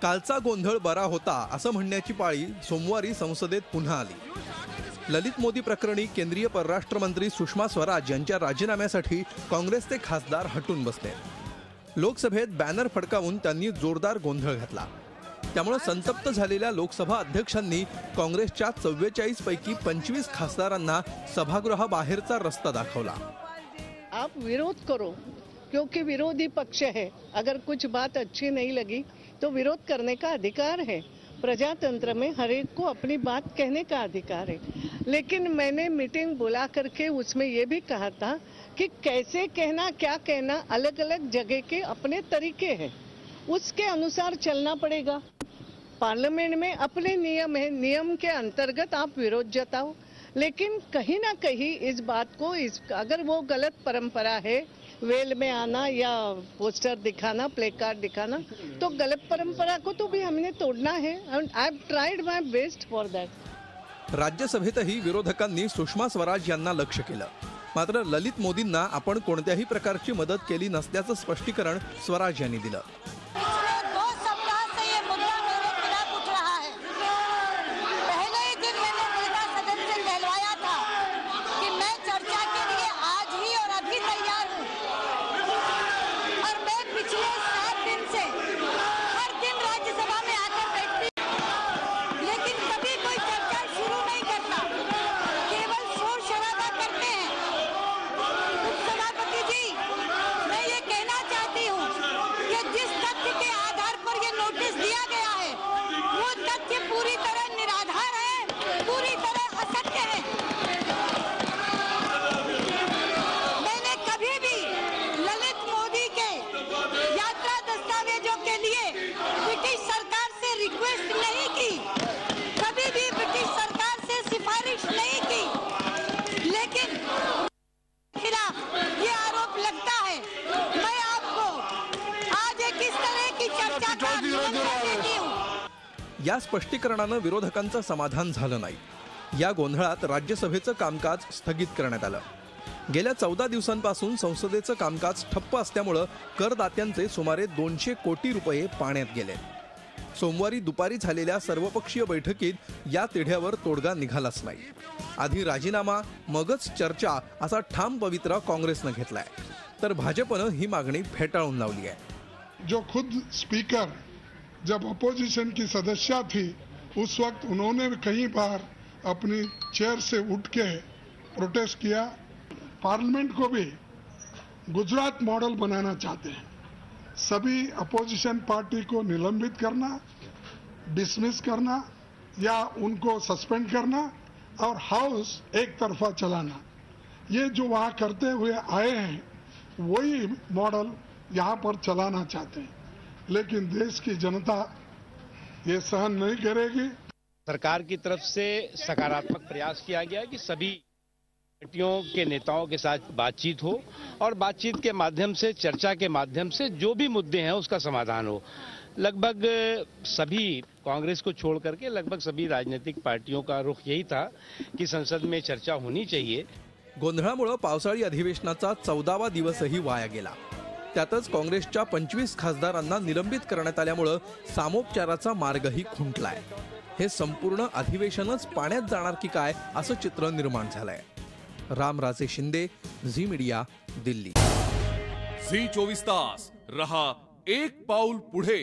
कालचा गोंधळ बरा होता असं म्हणण्याची पाळी सोमवारी संसदेत पुन्हा आली। ललित मोदी प्रकरणी केंद्रीय परराष्ट्र मंत्री सुषमा स्वराज यांच्या राजीनाम्यासाठी काँग्रेसचे खासदार हटून बसले। लोकसभेत बॅनर फडकावून त्यांनी जोरदार गोंधळ घातला। त्यामुळे संतप्त झालेल्या लोकसभा अध्यक्षांनी काँग्रेसच्या 44 पैकी 25 खासदारांना सभागृहाबाहेरचा रस्ता दाखवला। आप विरोध करो, क्योंकि विरोधी पक्ष है। अगर कुछ बात अच्छी नहीं लगी तो विरोध करने का अधिकार है। प्रजातंत्र में हर एक को अपनी बात कहने का अधिकार है। लेकिन मैंने मीटिंग बुला करके उसमें ये भी कहा था कि कैसे कहना, क्या कहना, अलग अलग जगह के अपने तरीके हैं, उसके अनुसार चलना पड़ेगा। पार्लियामेंट में अपने नियम है, नियम के अंतर्गत आप विरोध जताओ, लेकिन कहीं ना कहीं इस बात को अगर वो गलत परंपरा है, वेल में आना या पोस्टर दिखाना, प्ले कार्ड दिखाना, तो गलत परंपरा को तो भी हमने तोड़ना है। I have tried my best for that. राज्यसभेतही विरोधकांनी सुषमा स्वराज यांना लक्ष्य केलं। मात्र ललित मोदींना आपण कोणत्याही प्रकारची मदत केली नसल्याचं स्पष्टीकरण स्वराज यांनी दिलं। या स्पष्टीकरणानं विरोधकांचं समाधान झालं नाही। या गोंधळात राज्यसभेचं कामकाज स्थगित करण्यात आलं। गेल्या 14 दिवसांपासून संसदेचं कामकाज ठप्प असल्यामुळे करदात्यांचे सुमारे 200 कोटी रुपये पाण्यात गेले। सोमवारी दुपारी झालेल्या सर्वपक्षीय बैठकीत या तिढ्यावर तोडगा निघालाच नाही। आधी राजीनामा मगच चर्चा असा ठाम पवित्रा काँग्रेसनं घेतलाय, तर भाजपनं ही मागणी फेटाळून लावली आहे। जो खुद स्पीकर जब अपोजिशन की सदस्य थी, उस वक्त उन्होंने कई बार अपनी चेयर से उठ के प्रोटेस्ट किया। पार्लियामेंट को भी गुजरात मॉडल बनाना चाहते हैं। सभी अपोजिशन पार्टी को निलंबित करना, डिसमिस करना या उनको सस्पेंड करना और हाउस एक तरफा चलाना, ये जो वहाँ करते हुए आए हैं वही मॉडल यहाँ पर चलाना चाहते हैं। लेकिन देश की जनता ये सहन नहीं करेगी। सरकार की तरफ से सकारात्मक प्रयास किया गया कि सभी पार्टियों के नेताओं के साथ बातचीत हो और बातचीत के माध्यम से, चर्चा के माध्यम से जो भी मुद्दे हैं उसका समाधान हो। लगभग सभी, कांग्रेस को छोड़ करके लगभग सभी राजनीतिक पार्टियों का रुख यही था कि संसद में चर्चा होनी चाहिए। गोंधळामुळे पावसाळी अधिवेशनाचा 14वा दिवसही वाया गेला। त्यातच काँग्रेसच्या 25 खासदारांना निलंबित करण्यात आल्यामुळे सामोपचाराचा मार्गही खुंटलाय। हे संपूर्ण अधिवेशनच पाण्यात जाणार की काय असं चित्र निर्माण झालंय। रामराजे शिंदे, झी मीडिया, दिल्ली। झी 24 तास रहा एक पाऊल पुढे।